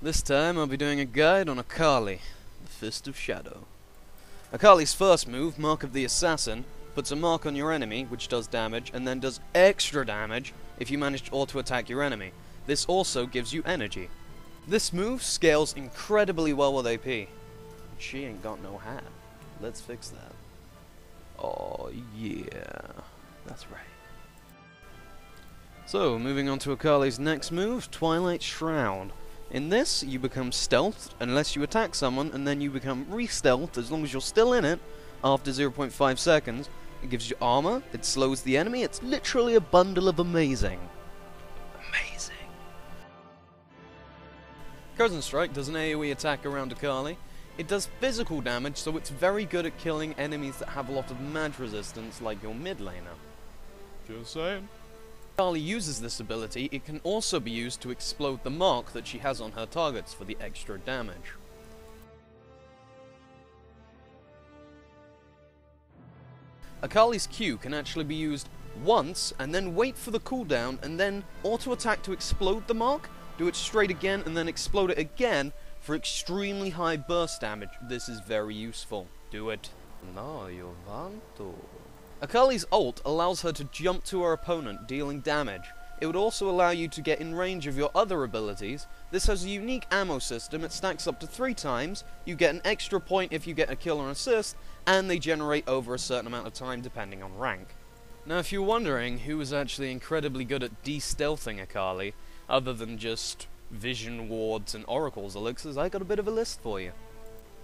This time I'll be doing a guide on Akali, the Fist of Shadow. Akali's first move, Mark of the Assassin, puts a mark on your enemy, which does damage, and then does extra damage if you manage to auto-attack your enemy. This also gives you energy. This move scales incredibly well with AP. She ain't got no hat. Let's fix that. Oh yeah, that's right. So, moving on to Akali's next move, Twilight Shroud. In this, you become stealthed unless you attack someone, and then you become re-stealthed as long as you're still in it after 0.5 seconds. It gives you armor, it slows the enemy, it's literally a bundle of amazing. Amazing. Cousin Strike does an AoE attack around Akali. It does physical damage, so it's very good at killing enemies that have a lot of mag resistance, like your mid laner. Just saying. Akali uses this ability, it can also be used to explode the mark that she has on her targets for the extra damage. Akali's Q can actually be used once, and then wait for the cooldown, and then auto-attack to explode the mark, do it straight again, and then explode it again for extremely high burst damage. This is very useful. Do it. No, you want to. Akali's ult allows her to jump to her opponent, dealing damage. It would also allow you to get in range of your other abilities. This has a unique ammo system, it stacks up to 3 times, you get an extra point if you get a kill or an assist, and they generate over a certain amount of time depending on rank. Now if you're wondering who was actually incredibly good at de-stealthing Akali, other than just vision wards and oracles elixirs, I got a bit of a list for you.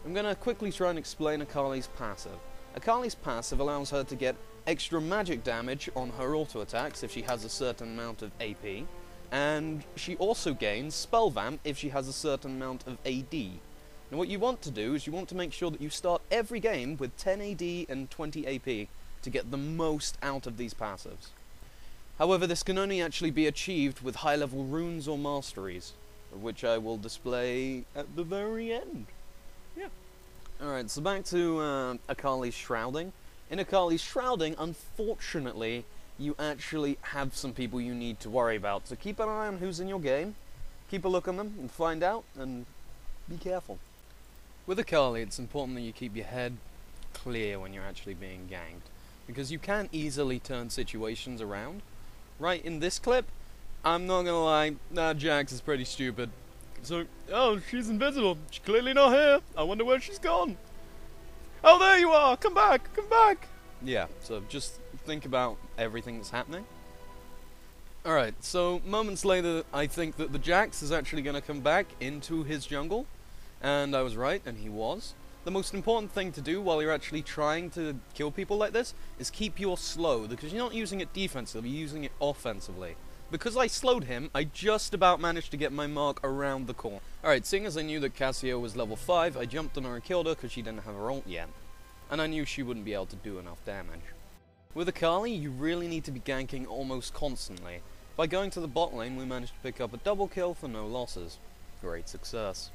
I'm going to quickly try and explain Akali's passive. Akali's passive allows her to get extra magic damage on her auto attacks if she has a certain amount of AP, and she also gains spell vamp if she has a certain amount of AD. Now what you want to do is you want to make sure that you start every game with 10 AD and 20 AP to get the most out of these passives. However, this can only actually be achieved with high level runes or masteries, which I will display at the very end. Yeah. Alright, so back to Akali's Shrouding. In Akali's Shrouding, unfortunately, you actually have some people you need to worry about. So keep an eye on who's in your game, keep a look on them, and find out, and be careful. With Akali, it's important that you keep your head clear when you're actually being ganked, because you can easily turn situations around. Right, in this clip, I'm not gonna lie, Jax is pretty stupid. So, oh, she's invisible. She's clearly not here. I wonder where she's gone. Oh, there you are! Come back! Come back! Yeah, so just think about everything that's happening. Alright, so moments later, I think that the Jax is actually going to come back into his jungle. And I was right, and he was. The most important thing to do while you're actually trying to kill people like this is keep your slow, because you're not using it defensively, you're using it offensively. Because I slowed him, I just about managed to get my mark around the corner. Alright, seeing as I knew that Cassio was level 5, I jumped on her and killed her because she didn't have her ult yet. And I knew she wouldn't be able to do enough damage. With Akali, you really need to be ganking almost constantly. By going to the bot lane, we managed to pick up a double kill for no losses. Great success.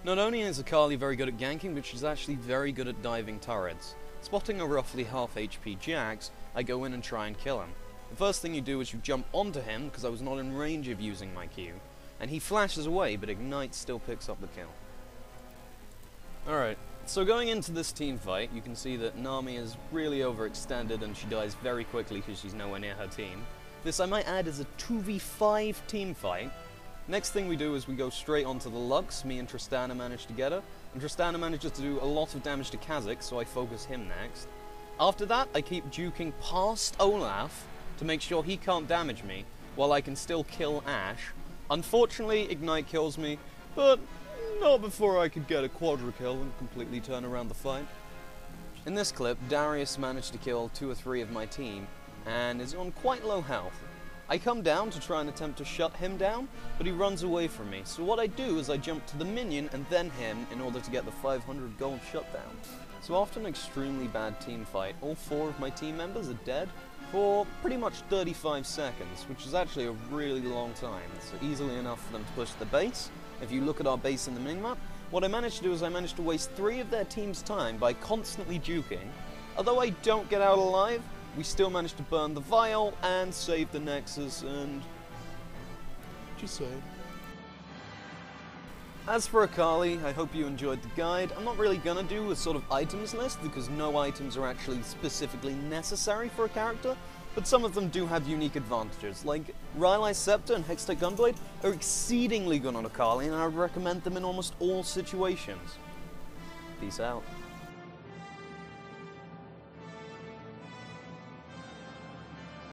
Not only is Akali very good at ganking, but she's actually very good at diving turrets. Spotting a roughly half HP Jax, I go in and try and kill him. The first thing you do is you jump onto him, because I was not in range of using my Q, and he flashes away, but Ignite still picks up the kill. Alright, so going into this team fight, you can see that Nami is really overextended and she dies very quickly because she's nowhere near her team. This, I might add, is a 2v5 team fight. Next thing we do is we go straight onto the Lux. Me and Tristana manage to get her, and Tristana manages to do a lot of damage to Kha'Zix, so I focus him next. After that, I keep juking past Olaf to make sure he can't damage me, while I can still kill Ashe. Unfortunately, Ignite kills me, but not before I could get a quadra kill and completely turn around the fight. In this clip, Darius managed to kill 2 or 3 of my team, and is on quite low health. I come down to try and attempt to shut him down, but he runs away from me. So what I do is I jump to the minion and then him in order to get the 500 gold shutdown. So after an extremely bad team fight, all 4 of my team members are dead for pretty much 35 seconds, which is actually a really long time. It's easily enough for them to push the base. If you look at our base in the minimap, what I managed to do is I managed to waste 3 of their team's time by constantly juking. Although I don't get out alive, we still managed to burn the vial and save the Nexus, and just saying. As for Akali, I hope you enjoyed the guide. I'm not really gonna do a sort of items list, because no items are actually specifically necessary for a character, but some of them do have unique advantages, like Rylai's Scepter and Hextech Gunblade are exceedingly good on Akali, and I would recommend them in almost all situations. Peace out.